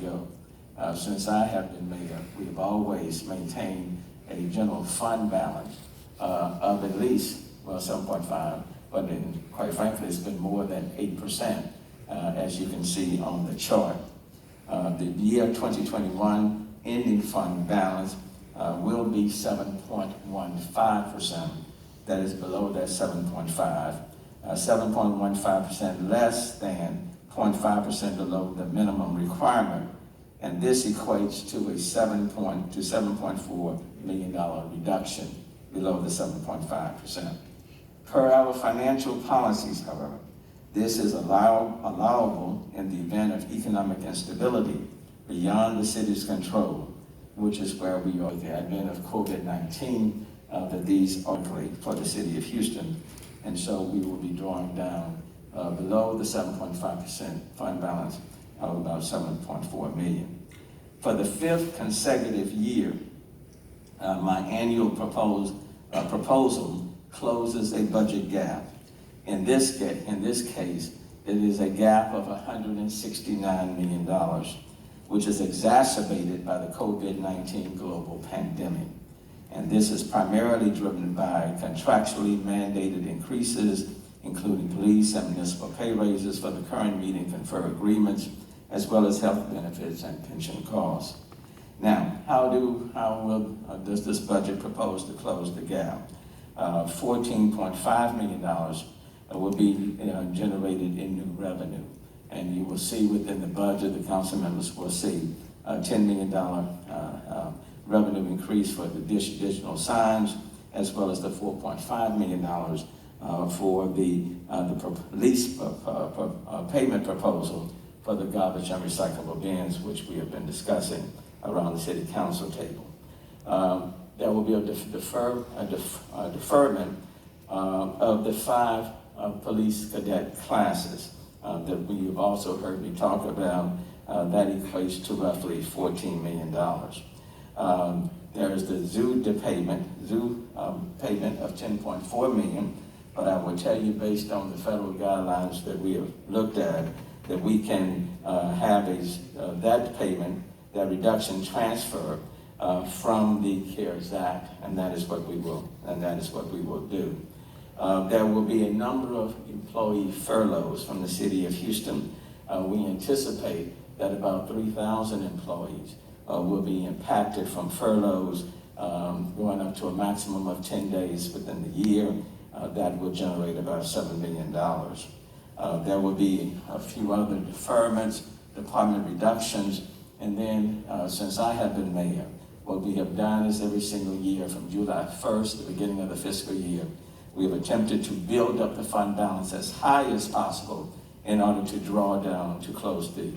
ago. Since I have been mayor, we have always maintained a general fund balance of at least, well, 7.5, but quite frankly, it's been more than 8%, as you can see on the chart. The year 2021 ending fund balance will be 7.15%. That is below that 7.5. 7.15% less than 0.5% below the minimum requirement. And this equates to a $7.4 million reduction below the 7.5%. Per our financial policies, however, this is allowable in the event of economic instability beyond the city's control, which is where we are with the advent of COVID-19, that these are great for the city of Houston. And so we will be drawing down below the 7.5% fund balance of about $7.4 million. For the 5th consecutive year, my annual proposal closes a budget gap. In this case, it is a gap of $169 million, which is exacerbated by the COVID-19 global pandemic. And this is primarily driven by contractually mandated increases, including police and municipal pay raises for the current meeting confer agreements, as well as health benefits and pension costs. Now, how does this budget propose to close the gap? $14.5 million will be generated in new revenue. And you will see within the budget, the council members will see a $10 million revenue increase for the digital signs, as well as the $4.5 million for the lease payment proposal for the garbage and recyclable bins, which we have been discussing around the city council table. There will be a deferment of the 5 police cadet classes that you've also heard me talk about. That equates to roughly $14 million. There is the zoo payment of $10.4 million, but I will tell you, based on the federal guidelines that we have looked at, that we can have that payment, that reduction transfer from the CARES Act, and that is what we will do. There will be a number of employee furloughs from the city of Houston. We anticipate that about 3,000 employees will be impacted from furloughs, going up to a maximum of 10 days within the year. That will generate about $7 million. There will be a few other deferments, department reductions, and then since I have been mayor, what we have done is every single year from July 1st, the beginning of the fiscal year, we have attempted to build up the fund balance as high as possible in order to draw down, to close the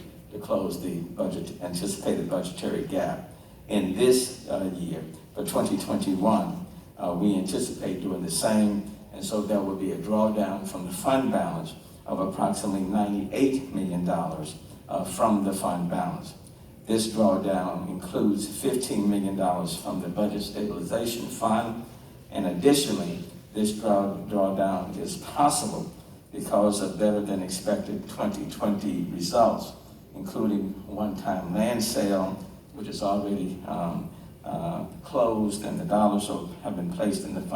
anticipated budgetary gap. In this year, for 2021, we anticipate doing the same, and so there will be a drawdown from the fund balance of approximately $98 million from the fund balance. This drawdown includes $15 million from the Budget Stabilization Fund, and additionally, this drawdown is possible because of better than expected 2020 results, including one-time land sale, which is already closed, and the dollars have been placed in the fund.